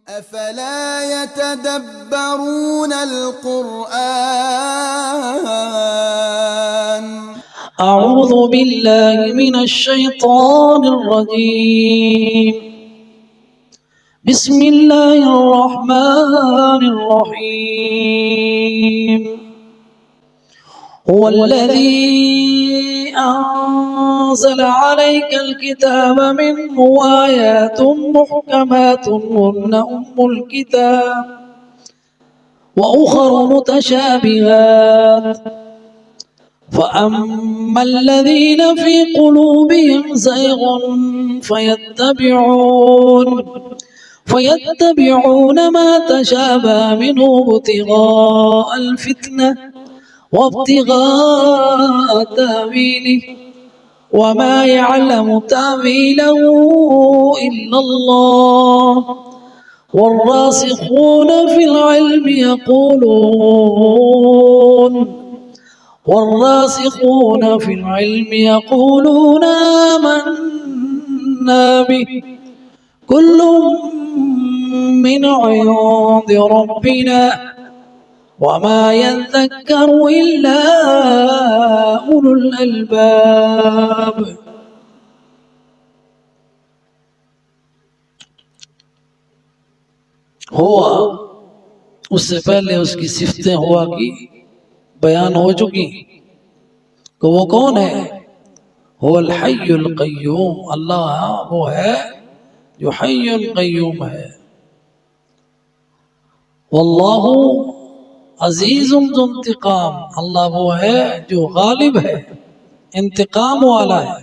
أفلا يتدبرون القرآن أعوذ بالله من الشيطان الرجيم بسم الله الرحمن الرحيم هو الذي أنزل عليك الكتاب منه آيات محكمات هن أم الكتاب وأخر متشابهات فأما الذين في قلوبهم زيغ فيتبعون ما تشابه منه ابتغاء الفتنة وابتغاء تأويله وما يعلم تأويله إلا الله والراسخون في العلم يقولون آمنا به كل من عند ربنا وما يذكر إلا أولو الألباب. ہوا اس سے پہلے اس کی صفتیں ہوا کی بیان ہو چکی کہ وہ کون ہے؟ هو الحی القیوم، اللہ وہ ہے جو حی القیوم ہے. واللہ عزیز ذو انتقام، اللہ وہ ہے جو غالب ہے، انتقام والا ہے.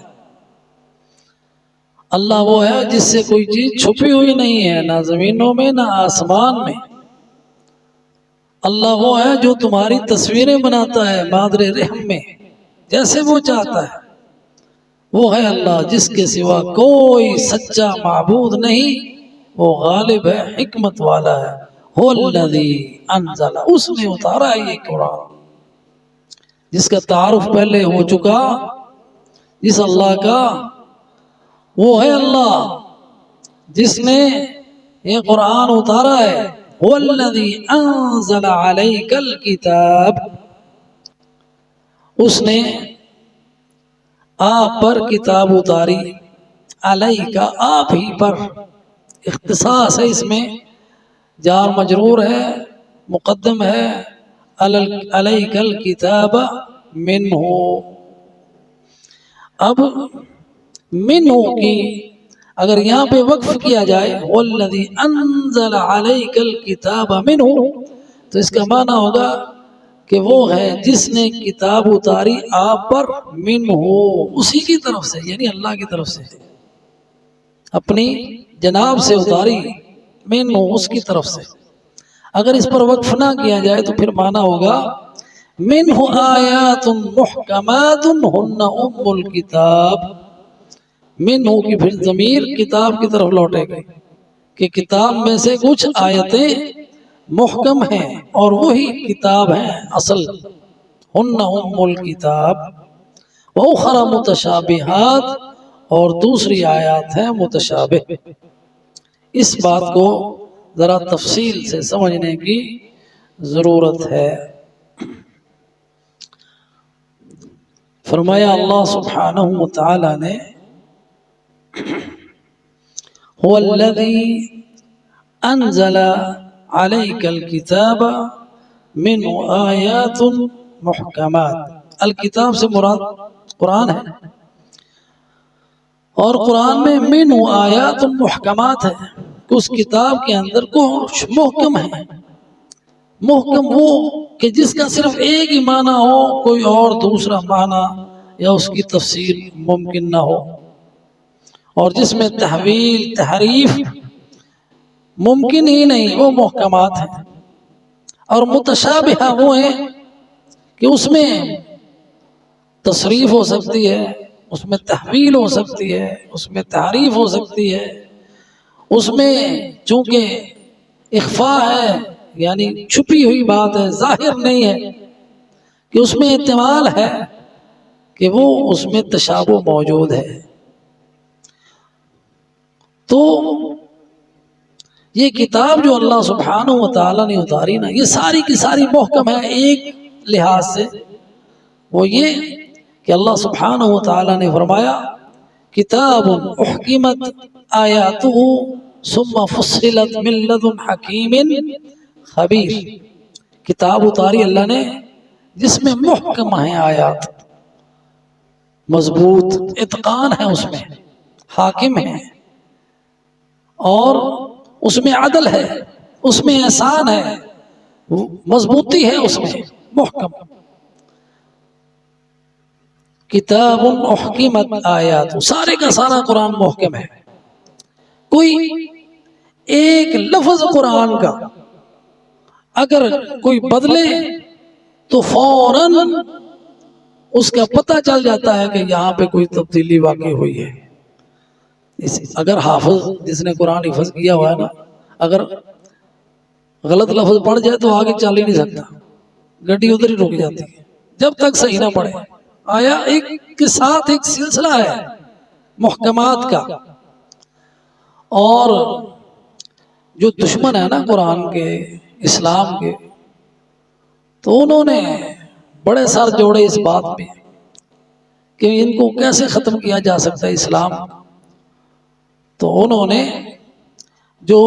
اللہ وہ ہے جس سے کوئی چیز چھپی ہوئی نہیں ہے، نہ زمینوں میں نہ آسمان میں. اللہ وہ ہے جو تمہاری تصویریں بناتا ہے مادر رحم میں جیسے وہ چاہتا ہے. وہ ہے اللہ جس کے سوا کوئی سچا معبود نہیں، وہ غالب ہے، حکمت والا ہے. هو الذی انزل، اس نے اتارا ہے یہ قرآن، جس کا تعارف پہلے ہو چکا. جس اللہ کا، وہ ہے اللہ جس نے یہ قرآن اتارا ہے. هو الذی انزل علیک الکتاب، اس نے آپ پر کتاب اتاری. علیک، آپ ہی پر، اختصاص ہے اس میں، جار مجرور ہے، مقدم ہے علیک الکتاب منہ. اب منہ کی اگر یہاں پہ وقف کیا جائے والذی انزل علیک الکتاب منہ، تو اس کا معنی ہوگا کہ وہ ہے جس نے کتاب اتاری آپ پر منہ، اسی کی طرف سے، یعنی اللہ کی طرف سے، اپنی جناب سے اتاری، منہ اس کی طرف سے. اگر اس پر وقف نہ کیا جائے تو پھر معنی ہوگا منہ آیات محکمات ہن ام الکتاب. منہ کی پھر ضمیر کتاب کی طرف لوٹے گی کہ کتاب میں سے کچھ آیتیں محکم ہیں اور وہی کتاب ہیں اصل. ہن ام الکتاب واخر متشابہات، اور دوسری آیات ہیں متشابہ. اس بات کو ذرا تفصیل سے سمجھنے کی ضرورت ہے. فرمایا اللہ سبحانہ وتعالی نے هو الذی انزل علیک الکتاب منہ آیات محکمات. الکتاب سے مراد قرآن ہے، اور قرآن میں منہ آیات محکمات ہے کہ اس کتاب کے اندر کچھ محکم ہے. محکم وہ کہ جس کا صرف ایک ہی معنی ہو، کوئی اور دوسرا معنی یا اس کی تفسیر ممکن نہ ہو، اور جس میں تحویل تحریف ممکن ہی نہیں، وہ محکمات ہیں. اور متشابہہ وہ ہیں کہ اس میں تصریف ہو سکتی ہے، اس میں تحویل ہو سکتی ہے، اس میں تعریف ہو سکتی ہے، اس میں چونکہ اخفاء ہے یعنی چھپی ہوئی بات ہے، ظاہر نہیں ہے، کہ اس میں احتمال ہے کہ وہ اس میں تشابہ موجود ہے. تو یہ کتاب جو اللہ سبحانہ و تعالیٰ نے اتاری نا، یہ ساری کی ساری محکم ہے ایک لحاظ سے، وہ یہ کہ اللہ سبحانہ و تعالیٰ نے فرمایا کتاب احکمت آیاتہ ثم فصلت من لدن حکیم خبیر، کتاب اتاری اللہ نے جس میں محکم ہیں آیات، مضبوط اتقان ہے، اس میں حاکم ہے، اور اس میں عدل ہے، اس میں احسان ہے، مضبوطی ہے اس میں، محکم کتاب احکمت آیات، سارے کا سارا قرآن محکم ہے، کوئی ایک لفظ قرآن کا اگر کوئی بدلے تو فوراً اس کا پتہ چل جاتا ہے کہ یہاں پہ کوئی تبدیلی واقع ہوئی ہے۔ اگر حافظ جس نے قرآن حفظ کیا ہوا ہے نا، اگر غلط لفظ پڑھ جائے تو آگے چل ہی نہیں سکتا، گڈی ادھر ہی رک جاتی ہے جب تک صحیح نہ پڑھے۔ آیا ایک کے ساتھ ایک سلسلہ ہے محکمات کا، اور جو دشمن ہے نا قرآن کے، اسلام کے، تو انہوں نے بڑے سر جوڑے اس بات پہ کہ ان کو کیسے ختم کیا جا سکتا ہے اسلام۔ تو انہوں نے جو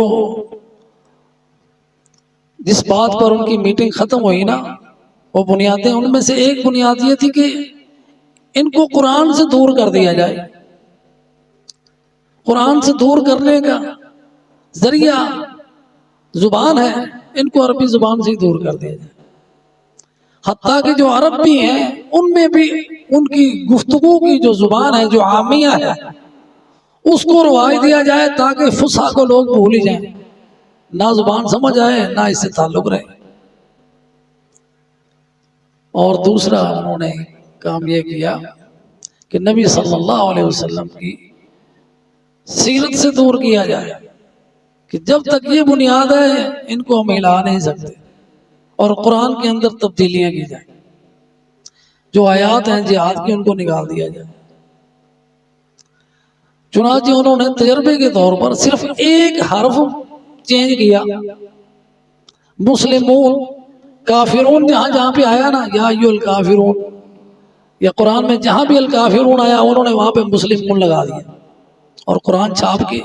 جس بات پر ان کی میٹنگ ختم ہوئی نا، وہ بنیادیں، ان میں سے ایک بنیاد یہ تھی کہ ان کو قرآن سے دور کر دیا جائے، قرآن سے دور کرنے کا ذریعہ زبان ہے، ان کو عربی زبان سے ہی دور کر دیا جائے، حتیٰ کہ جو عرب بھی ہیں ان میں بھی ان کی گفتگو کی جو زبان ہے، جو عامیہ ہے، اس کو رواج دیا جائے تاکہ فصحا کو لوگ بھول ہی جائیں، نہ زبان سمجھ آئے نہ اس سے تعلق رہے۔ اور دوسرا انہوں نے کام یہ کیا کہ نبی صلی اللہ علیہ وسلم کی سیرت سے دور کیا جائے، کہ جب تک یہ بنیاد ہے ان کو ہم ہلا نہیں سکتے، اور قرآن کے اندر تبدیلیاں کی جائیں، جو آیات ہیں جہاد کی ان کو نکال دیا جائے۔ چنانچہ انہوں نے تجربے کے طور پر صرف ایک حرف چینج کیا، مسلمون، کافرون جہاں جہاں پہ آیا نا، یا ایھا الکافرون، یا قرآن میں جہاں بھی الکافرون آیا انہوں نے وہاں پہ مسلمون لگا دیا، اور قرآن چھاپ کے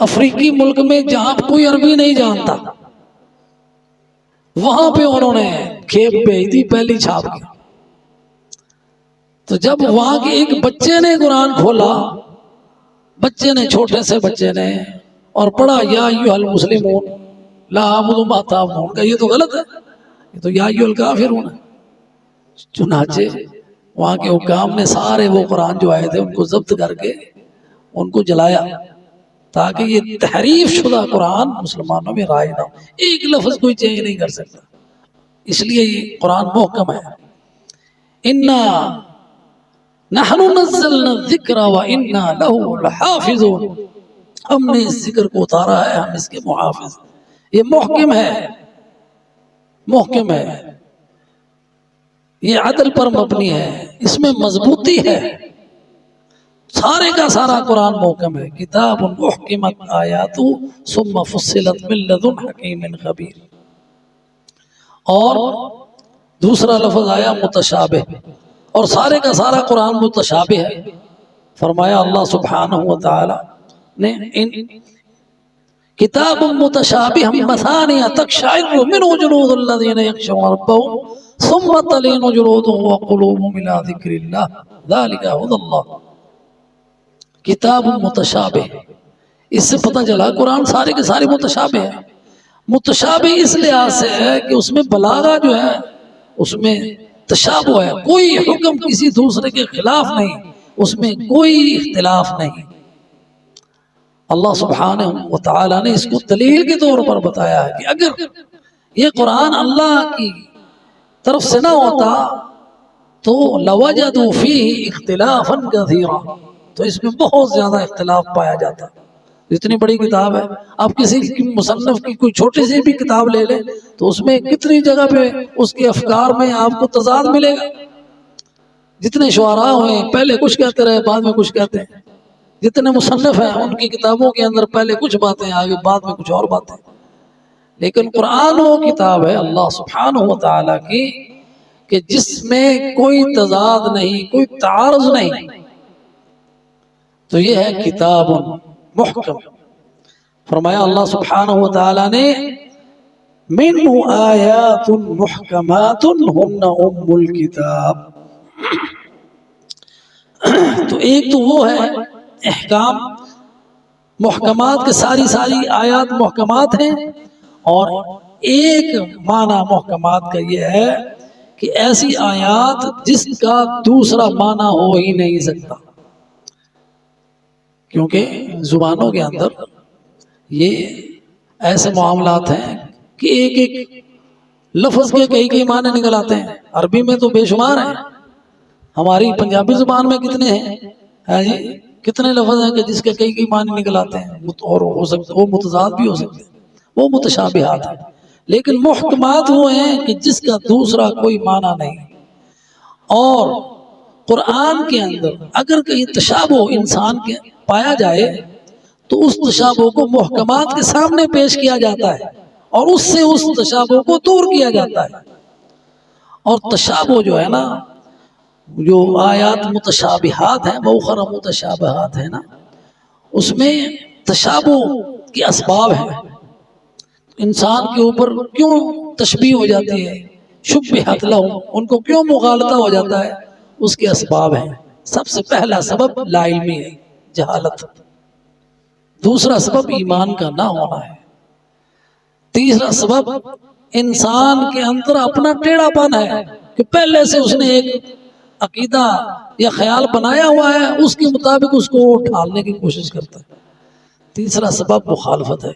افریقی ملک میں جہاں کوئی عربی نہیں جانتا وہاں پہ انہوں نے کھیپ بھیج دی پہلی چھاپ کے۔ تو جب وہاں کے ایک بچے نے قرآن کھولا، بچے نے، چھوٹے سے بچے نے، اور پڑھا یا ایھا المسلمون لا اعبد ما تعبدون، کہ یہ تو غلط ہے، یہ تو یا ایھا الکافرون ہے۔ چنانچہ وہاں کے حکام نے سارے وہ قرآن جو آئے تھے ان کو ضبط کر کے ان کو جلایا، تاکہ یہ تحریف شدہ قرآن مسلمانوں میں رائج نہ ہو، ایک لفظ کوئی چینج نہیں کر سکتا۔ اس لیے یہ قرآن محکم ہے، انا نحن نزلنا الذکر وانا لہ لحافظون، ہم نے اس ذکر کو اتارا ہے، ہم اس کے محافظ، یہ محکم ہے، محکم ہے، یہ عدل پر مبنی ہے، اس میں مضبوطی ہے، سارے کا سارا قرآن محکم ہے، کتاب احکمت آیاتہ ثم فصلت من لدن حکیم خبیر۔ اور دوسرا لفظ آیا متشابہ، اور سارے کا سارا قرآن متشابہ ہے۔ فرمایا اللہ سبحانہ وتعالی نے کتاب متشابہ مثانیہ تقشعر منہ جلود الذین یخشون ربهم ثم تلین جلودهم وقلوبهم الی ذکر اللہ ذلک ھدی اللہ۔ کتاب متشابہ، اس سے پتہ چلا قرآن سارے کے سارے متشابہ ہے۔ متشابہ اس لحاظ سے ہے کہ اس میں بلاغہ جو ہے اس میں تشابہ ہے، کوئی حکم کسی دوسرے کے خلاف نہیں، اس میں کوئی اختلاف نہیں۔ اللہ سبحانہ وتعالی نے اس کو دلیل کے طور پر بتایا ہے کہ اگر یہ قرآن اللہ کی طرف سے نہ ہوتا تو لوجدوا فیہ اختلافا کثیرا، تو اس میں بہت زیادہ اختلاف پایا جاتا۔ اتنی بڑی کتاب ہے، آپ کسی مصنف کی کوئی چھوٹی سی بھی کتاب لے لیں تو اس میں کتنی جگہ پہ اس کے افکار میں آپ کو تضاد ملے گا۔ جتنے شعراء ہوئے پہلے کچھ کہتے رہے بعد میں کچھ کہتے ہیں، جتنے مصنف ہیں ان کی کتابوں کے اندر پہلے کچھ باتیں آگے بعد میں کچھ اور باتیں، لیکن قرآن وہ کتاب ہے اللہ سبحانہ و تعالیٰ کی کہ جس میں کوئی تضاد نہیں، کوئی تعارض نہیں، تو یہ ہے کتاب محکم۔ فرمایا اللہ سبحانہ و تعالیٰ نے منہ آیات محکمات ہن ام الکتاب، تو ایک تو وہ ہے احکام محکمات کے، ساری آیات محکمات ہیں، اور ایک معنی محکمات کا یہ ہے کہ ایسی آیات جس کا دوسرا معنی ہو ہی نہیں سکتا، کیونکہ زبانوں کے اندر یہ ایسے معاملات ہیں کہ ایک ایک لفظ کے کئی معنی نکل آتے ہیں۔ عربی میں تو بے شمار ہیں، ہماری پنجابی زبان میں کتنے ہیں جی، کتنے لفظ ہیں کہ جس کے کئی معنی نکل آتے ہیں، اور ہو سکتے وہ متضاد بھی ہو سکتے ہیں، وہ متشابہات ہیں۔ لیکن محکمات وہ ہیں کہ جس کا دوسرا کوئی معنی نہیں، اور قرآن کے اندر اگر کہیں تشابہ انسان کے پایا جائے تو اس تشابہ کو محکمات کے سامنے پیش کیا جاتا ہے، اور اس سے اس تشابہ کو دور کیا جاتا ہے۔ اور تشابہ جو ہے نا، جو آیات متشابہات ہیں، وہ متشابہات ہیں نا، اس میں تشابہ کے اسباب ہیں۔ انسان کے اوپر کیوں تشبیہ ہو جاتی ہے، شبہت لہم، ان کو کیوں مغالطہ ہو جاتا ہے، اس کے اسباب ہیں۔ سب سے پہلا سبب لا علمی ہے، جہالت۔ دوسرا سبب ایمان کا نہ ہونا ہے۔ تیسرا سبب انسان کے اندر اپنا ٹیڑھا پن ہے کہ پہلے سے اس نے ایک عقیدہ یا خیال بنایا ہوا ہے، اس کے مطابق اس کو ڈھالنے کی کوشش کرتا ہے۔ تیسرا سبب مخالفت ہے،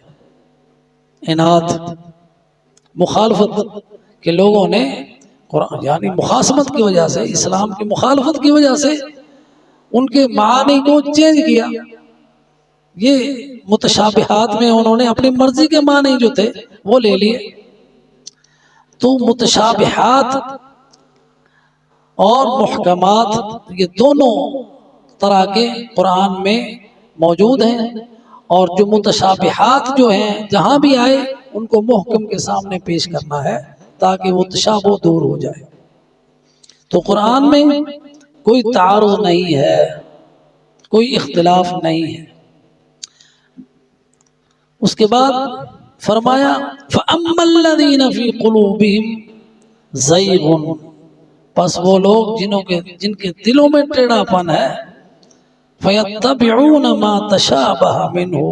اناد، مخالفت کہ لوگوں نے قرآن یعنی مخاصمت کی وجہ سے، اسلام کی مخالفت کی وجہ سے ان کے معانی کو چینج کیا۔ یہ متشابہات میں انہوں نے اپنی مرضی کے معنی جو تھے وہ لے لیے۔ تو متشابہات اور محکمات یہ دونوں طرح کے قرآن میں موجود ہیں، اور جو متشابہات جو ہیں جہاں بھی آئے ان کو محکم کے سامنے پیش کرنا ہے تاکہ وہ تشابہ دور ہو جائے۔ تو قرآن میں کوئی تعارض نہیں ہے، کوئی اختلاف نہیں ہے۔ اس کے بعد فرمایا فَأَمَّا الَّذِينَ فِي قُلُوبِهِمْ زَيْغٌ، پس وہ لوگ جن کے دلوں میں ٹیڑھا پن ہے، فَيَتَّبِعُونَ مَا تَشَابَهَ مِنْهُ،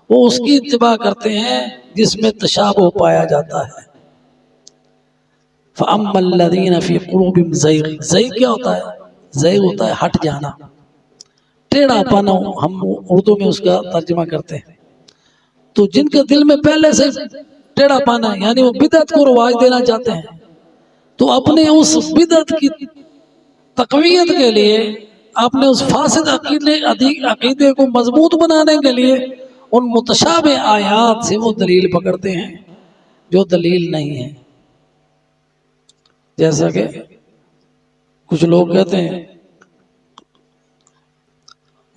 وہ اس کی اتباع کرتے ہیں جس میں تشابہ پایا جاتا ہے۔ فَأَمَّا الَّذِينَ فِي قُلُوبِهِمْ زَيْغٌ، زَيْغ کیا ہوتا ہے؟ زَيْغ ہوتا ہے ہٹ جانا، ٹیڑھا پن، ہم اردو میں اس کا ترجمہ کرتے ہیں۔ تو جن کے دل میں پہلے سے ٹیڑھا پن ہے، یعنی وہ بدعت کو رواج دینا چاہتے ہیں، تو اپنے اس بدعت کی تقویت کے لیے، اپنے اس فاسد عقیدے کو مضبوط بنانے کے لیے ان متشابہ آیات سے وہ دلیل پکڑتے ہیں جو دلیل نہیں ہے۔ جیسا کہ کچھ لوگ کہتے ہیں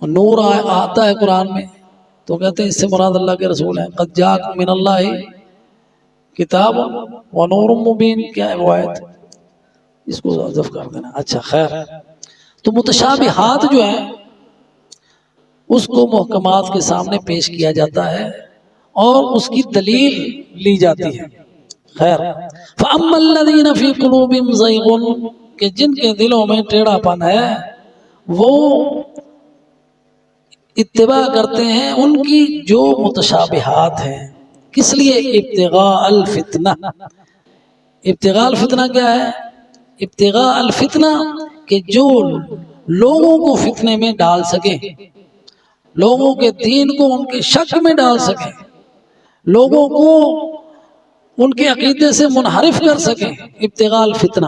نور آتا ہے قرآن میں، تو کہتے ہیں اس سے مراد اللہ کے رسول ہیں، قد جاءکم من اللہ کتاب و نور مبین، کیا ہے وہ آیت؟ اس کو حذف کر دینا۔ اچھا خیر، تو متشابہات جو ہیں اس کو محکمات کے سامنے پیش کیا جاتا ہے اور اس کی دلیل لی جاتی ہے۔ خیر، فَأَمَّا الَّذِينَ فِي قُلُوبِهِمْ زَيْغٌ، کہ جن کے دلوں میں ٹیڑھا پن ہے وہ اتباع کرتے ہیں ان کی جو متشابہات ہیں۔ کس لیے؟ ابتغاء الفتنہ۔ ابتغاء الفتنہ کیا ہے؟ ابتغاء الفتنہ کہ جو لوگوں کو فتنے میں ڈال سکے، لوگوں کے دین کو ان کے شک میں ڈال سکے، لوگوں کو ان کے عقیدے سے منحرف کر سکے۔ ابتغاء الفتنہ،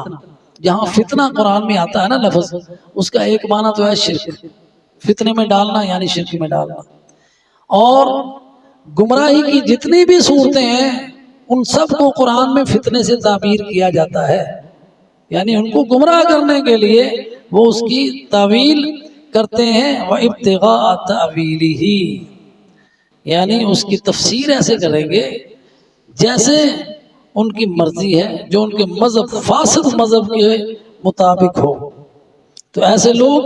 جہاں فتنہ قرآن میں آتا ہے نا لفظ، اس کا ایک معنی تو ہے شرک، فتنے میں ڈالنا یعنی شرک میں ڈالنا۔ اور گمراہی کی جتنی بھی صورتیں ہیں ان سب کو قرآن میں فتنے سے تعبیر کیا جاتا ہے، یعنی ان کو گمراہ کرنے کے لیے وہ اس کی تعویل کرتے ہیں وابتغاء تأویلہ، یعنی اس کی تفسیر ایسے کریں گے جیسے ان کی مرضی ہے، جو ان کے مذہب فاسد مذہب کے مطابق ہو۔ تو ایسے لوگ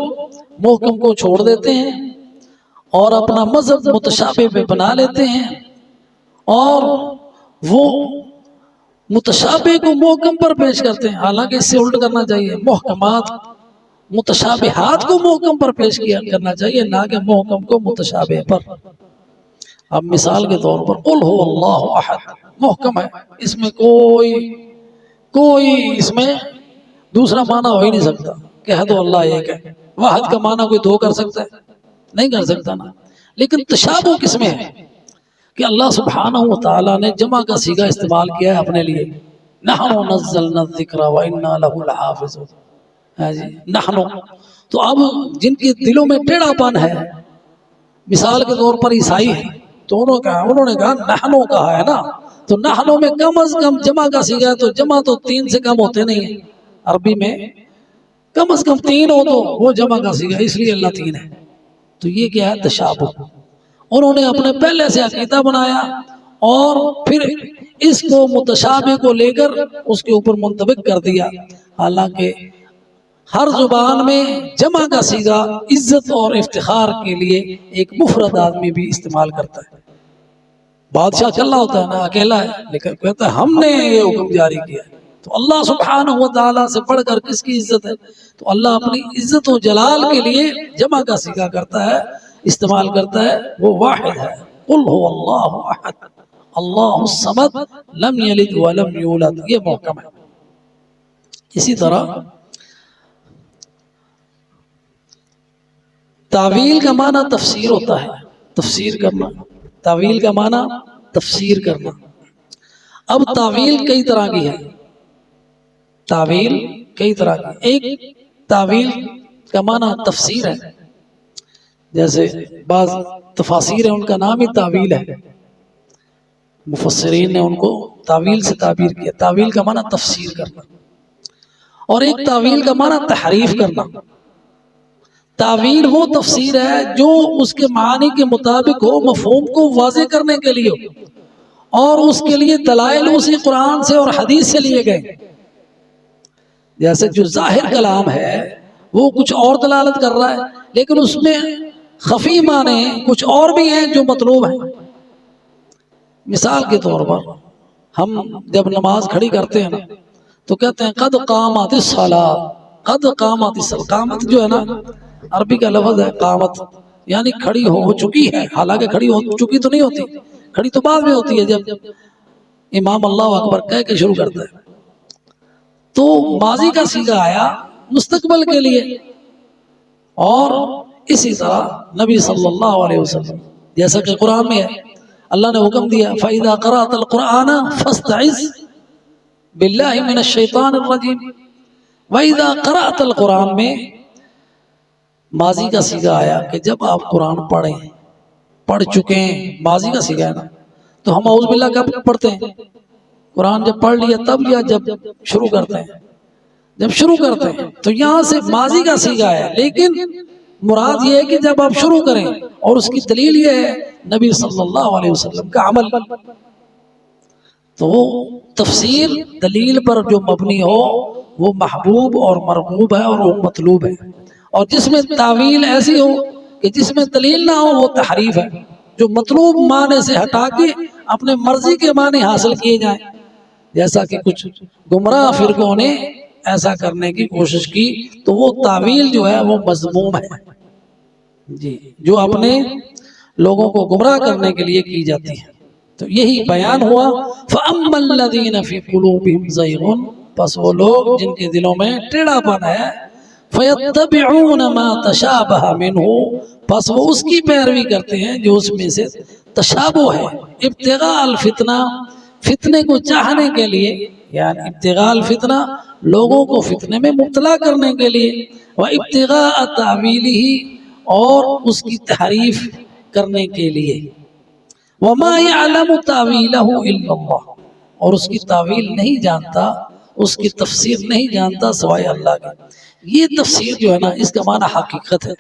محکم کو چھوڑ دیتے ہیں اور اپنا مذہب متشابہ پہ بنا لیتے ہیں، اور وہ متشابہ کو محکم پر پیش کرتے ہیں، حالانکہ اس سے الٹ کرنا چاہیے، محکمات متشابہات کو محکم پر پیش کرنا چاہیے، نہ کہ محکم کو متشابہ پر۔ اب مثال کے طور پر قل هو اللہ احد محکم ہے، اس میں کوئی اس میں دوسرا معنی ہو ہی نہیں سکتا، کہہ دو اللہ ایک ہے۔ واحد کا معنی کوئی دو کر سکتا ہے؟ نہیں کر سکتا نا۔ لیکن تشابہ کس میں ہے کہ اللہ سبحانہ و تعالیٰ نے جمع کا صیغہ استعمال کیا ہے اپنے لیے، نحن نزلنا الذکر وإنا له لحافظون۔ نحن، تو اب جن کے دلوں میں ٹیڑھا پن ہے، مثال کے طور پر عیسائی ہے، تو انہوں نے کہا نحنو کہا ہے نا، تو نحنو میں کم از کم جمع کا صیغہ ہے، تو جمع تو 3 سے کم ہوتے نہیں ہیں، عربی میں کم از کم 3 ہو تو وہ جمع کا صیغہ، اس لیے اللہ 3 ہے۔ تو یہ کیا ہے؟ تشابہ۔ انہوں نے اپنے پہلے سے عقیدہ بنایا اور پھر اس کو متشابہ کو لے کر اس کے اوپر منطبق کر دیا، حالانکہ ہر زبان میں جمع کا صیغہ عزت اور افتخار کے لیے ایک مفرد آدمی بھی استعمال کرتا ہے۔ بادشاہ اکیلا ہوتا ہے نا، اکیلا ہے، لیکن کہتا ہے ہم نے یہ حکم جاری کیا ہے۔ تو اللہ سبحانہ و تعالیٰ سے بڑھ کر کس کی عزت ہے؟ تو اللہ اپنی عزت و جلال کے لیے جمع کا صیغہ کرتا ہے، استعمال کرتا ہے، وہ واحد ہے۔ قل هو اللہ احد اللہ الصمد لم یلد ولم یولد، یہ محکم ہے۔ اسی طرح تعویل کا معنی تفسیر ہوتا ہے، تفسیر کرنا۔ تعویل کا معنی تفسیر کرنا۔ اب تعویل کئی طرح کی ہے، تعویل کئی طرح کی۔ ایک تعویل کا معنی تفسیر ہے، جیسے بعض تفاسیر ہیں ان کا نام ہی تعویل ہے، مفسرین نے ان کو تعویل سے تعبیر کیا۔ تعویل کا معنی تفسیر کرنا، اور ایک تعویل کا معنی تحریف کرنا۔ تعویل وہ تفسیر ہے جو اس کے معنی کے مطابق ہو، مفہوم کو واضح کرنے کے لیے ہو، اور اس کے لیے دلائل اسی قرآن سے اور حدیث سے لیے گئے۔ جیسے جو ظاہر کلام ہے وہ کچھ اور دلالت کر رہا ہے، لیکن اس میں خفی معنی کچھ اور بھی ہیں جو مطلوب ہیں۔ مثال کے طور پر ہم جب نماز کھڑی کرتے ہیں نا تو کہتے ہیں قد قامت الصلاۃ، قد قامت الصلاۃ۔ قامت جو ہے نا عربی کا لفظ ہے قامت، یعنی کھڑی ہو چکی ہے، حالانکہ کھڑی ہو چکی تو نہیں ہوتی، کھڑی تو بعد میں ہوتی ہے جب امام اللہ اکبر کہہ کے شروع کرتا ہے۔ تو ماضی کا صیغہ آیا مستقبل کے لیے، اور اسی طرح نبی صلی اللہ علیہ وسلم جیسا کہ قرآن میں ہے، اللہ نے حکم دیا فَإِذَا قَرَأْتَ الْقُرْآنَ فَاسْتَعِذْ بِاللَّهِ مِنَ الشَّيْطَانِ الرَّجِيمِ۔ وَإِذَا قَرَأْتَ الْقُرْآن میں ماضی کا صیغہ آیا کہ جب آپ قرآن پڑھ چکے ہیں، ماضی کا صیغہ ہے نا، تو ہم اعوذ باللہ کب پڑھتے ہیں؟ قرآن جب پڑھ لیا تب، یا جب شروع کرتے ہیں؟ جب شروع کرتے ہیں۔ تو یہاں سے ماضی کا صیغہ ہے، لیکن مراد یہ ہے کہ جب آپ شروع کریں، اور اس کی دلیل یہ ہے نبی صلی اللہ علیہ وسلم کا عمل۔ تو تفسیر دلیل پر جو مبنی ہو وہ محبوب اور مرغوب ہے اور وہ مطلوب ہے، اور جس میں تعویل ایسی ہو کہ جس میں دلیل نہ ہو وہ تحریف ہے، جو مطلوب معنی سے ہٹا کے اپنے مرضی کے معنی حاصل کیے جائیں، جیسا کہ کچھ گمراہ فرقوں نے ایسا کرنے کی کوشش کی، تو وہ تعویل جو ہے وہ مذموم ہے جی، جو اپنے لوگوں کو گمراہ کرنے کے لیے کی جاتی ہے۔ تو یہی بیان ہوا فَأَمَّا الَّذِينَ فِي قُلُوبِهِمْ زَيْغٌ، پس وہ لوگ جن کے دلوں میں ٹیڑھا پن ہے، فَيَتَّبِعُونَ مَا تَشَابَهَ مِنْهُ، پس وہ اس کی پیروی کرتے ہیں جو اس میں سے تشابہ ہے، ابتغاء الفتنہ، فتنے کو چاہنے کے لیے، یعنی ابتغاء الفتنہ لوگوں کو فتنے میں مبتلا کرنے کے لیے، وَابْتِغَاءَ تَعْوِيلِهِ اور اس کی تحریف کرنے کے لیے، وَمَا يَعْلَمُ تَعْوِيلَهُ إِلَّا اللَّهُ، اور اس کی تعویل نہیں جانتا، اس کی تفسیر نہیں جانتا سوائے اللہ کا۔ یہ تفسیر جو ہے نا اس کا معنی حقیقت ہے،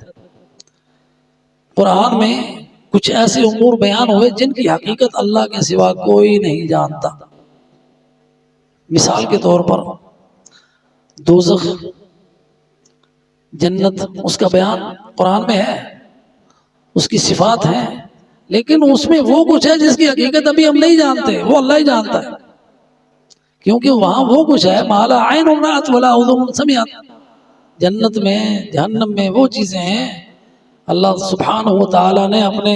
قرآن میں کچھ ایسے امور بیان ہوئے جن کی حقیقت اللہ کے سوا کوئی نہیں جانتا۔ مثال کے طور پر دوزخ، جنت، اس کا بیان قرآن میں ہے، اس کی صفات ہیں، لیکن اس میں وہ کچھ ہے جس کی حقیقت ابھی ہم نہیں جانتے، وہ اللہ ہی جانتا ہے، کیونکہ وہاں وہ کچھ ہے ما لا عین رأت ولا اذن سمعت۔ جنت میں، جہنم میں وہ چیزیں ہیں اللہ سبحانہ و تعالیٰ نے اپنے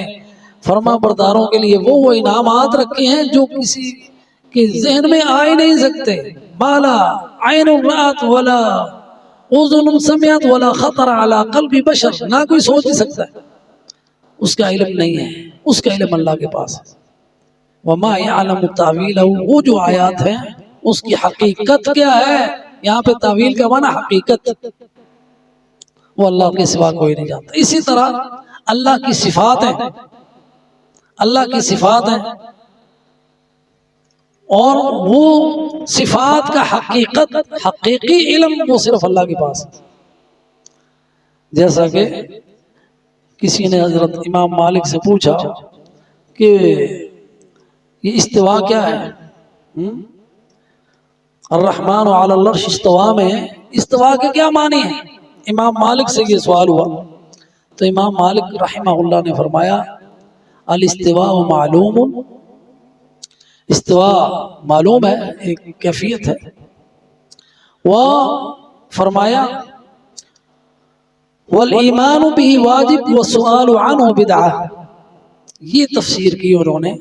فرما برداروں کے لیے وہ انعامات رکھے ہیں جو کسی کے ذہن میں آ ہی نہیں سکتے۔ ما لا عین رأت ولا اذن سمعت ولا خطر علی قلب بشر، نہ کوئی سوچ ہی سکتا ہے، اس کا علم نہیں ہے، اس کا علم اللہ کے پاس ہے۔ وما یعلم تاویلہ، وہ جو آیات ہیں اس کی حقیقت کیا ہے، یہاں پہ تاویل کا معنی حقیقت، وہ اللہ کے سوا کوئی نہیں جانتا۔ اسی طرح اللہ کی صفات ہیں، اللہ کی صفات ہیں، اور وہ صفات کا حقیقت، حقیقی علم وہ صرف اللہ کے پاس ہے۔ جیسا کہ کسی نے حضرت امام مالک سے پوچھا کہ یہ استوا کیا ہے، الرحمن علی العرش استوا میں استوا کے کیا معنی ہے؟ امام مالک سے یہ سوال ہوا تو امام مالک رحمہ اللہ نے فرمایا الاستواء معلوم، استوا معلوم ہے، ایک کیفیت ہے، وہ فرمایا والایمان به واجب والسؤال عنه بدعہ۔ یہ تفسیر کی انہوں نے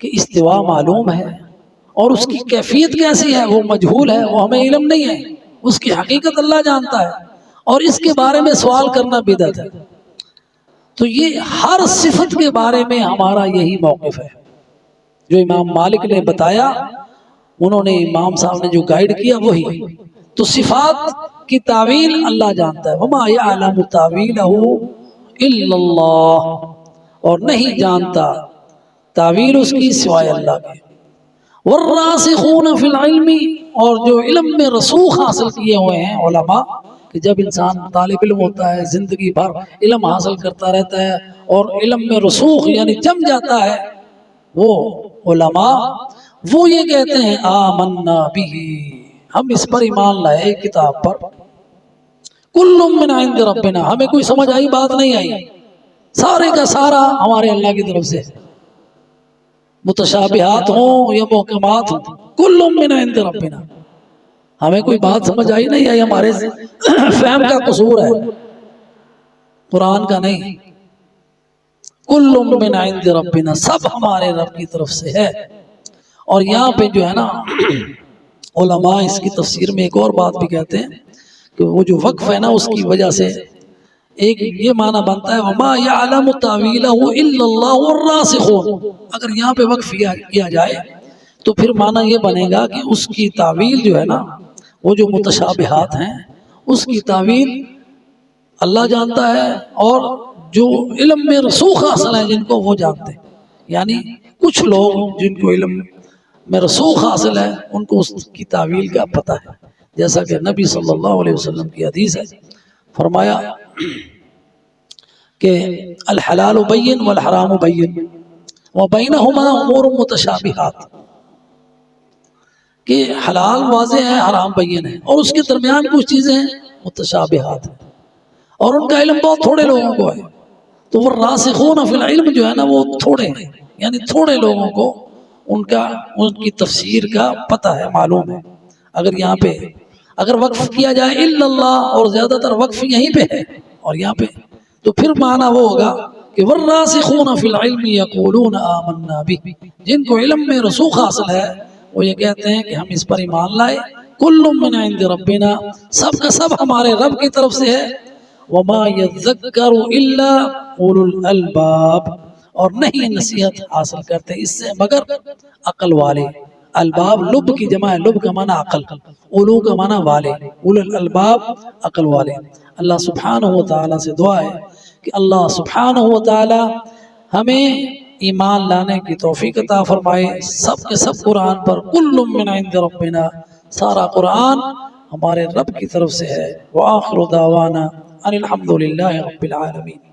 کہ استوا معلوم ہے اور اس کی کیفیت کیسی ہے وہ مجہول ہے، وہ ہمیں علم نہیں ہے، اس کی حقیقت اللہ جانتا ہے، اور اس کے بارے میں سوال کرنا بدعت ہے۔ تو یہ ہر صفت کے بارے میں ہمارا یہی موقف ہے جو امام مالک نے بتایا، انہوں نے امام صاحب نے جو گائیڈ کیا وہی۔ تو صفات کی تعویل اللہ جانتا ہے، وما یعلم تاویلہ الا اللہ، اور نہیں جانتا تعویل اس کی سوائے اللہ کے۔ والراسخون فی العلم، اور جو علم میں رسوخ حاصل کیے ہوئے ہیں علماء، کہ جب انسان طالب علم ہوتا ہے زندگی بھر علم حاصل کرتا رہتا ہے اور علم میں رسوخ یعنی جم جاتا ہے، وہ علماء وہ یہ کہتے ہیں آمنا بہ، ہم اس پر ایمان لائے کتاب پر، کل من عند ربنا، ہمیں کوئی سمجھ آئی بات نہیں آئی، سارے کا سارا ہمارے اللہ کی طرف سے، متشابہات ہوں یا محکمات ہوں، کل من عند ربنا، ہمیں کوئی بات سمجھ آئی نہیں آئی، ہمارے فہم کا قصور ہے، قرآن کا نہیں، کل من عند ربنا، سب ہمارے رب کی طرف سے ہے۔ اور یہاں پہ جو ہے نا علماء اس کی تفسیر میں ایک اور بات بھی کہتے ہیں کہ وہ جو وقف ہے نا اس کی وجہ سے ایک یہ معنی بنتا ہے وما یعلم تاویلہ الا اللہ والراسخون، اگر یہاں پہ وقف کیا جائے تو پھر معنی یہ بنے گا کہ اس کی تعویل جو ہے نا، وہ جو متشابہات ہیں اس کی تعویل اللہ جانتا ہے، اور جو علم میں رسوخ حاصل ہیں جن کو وہ جانتے ہیں، یعنی کچھ لوگ جن کو علم میں رسوخ حاصل ہے ان کو اس کی تعویل کا پتہ ہے، جیسا کہ نبی صلی اللہ علیہ وسلم کی حدیث ہے، فرمایا کہ الحلال بین والحرام بین وبینہما امور متشابہات، کہ حلال واضح ہے، حرام بین ہے، اور اس کے درمیان کچھ چیزیں متشابہات ہیں، اور ان کا علم بہت تھوڑے لوگوں کو ہے۔ تو وہ راسخون فی العلم جو ہے نا وہ تھوڑے ہیں، یعنی تھوڑے لوگوں کو ان کی تفسیر کا پتہ ہے، معلوم ہے۔ اگر یہاں پہ اگر وقف کیا جائے الا اللہ، اور زیادہ تر وقف یہیں پہ ہے اور یہاں پہ، تو پھر معنی وہ ہوگا کہ والراسخون فی العلم یقولون آمنا بہ، جن کو علم میں رسوخ حاصل ہے وہ یہ کہتے ہیں کہ ہم اس پر ایمان لائے، کل من عند ربنا، سب کا سب ہمارے رب کی طرف سے ہے، وما یذکر الا اولو الالباب، اور نہیں نصیحت حاصل کرتے اس سے مگر عقل والے۔ الباب لب کی جمع ہے، لب کا معنی عقل، اولو کا معنی والے، اولو الالباب عقل والے۔ اللہ سبحانہ و تعالیٰ سے دعا ہے کہ اللہ سبحانہ و تعالیٰ ہمیں ایمان لانے کی توفیق عطا فرمائے، سب کے سب قرآن پر، کل من عند ربنا، سارا قرآن ہمارے رب کی طرف سے ہے۔ وآخر دعوانا ان الحمد للہ رب العالمین۔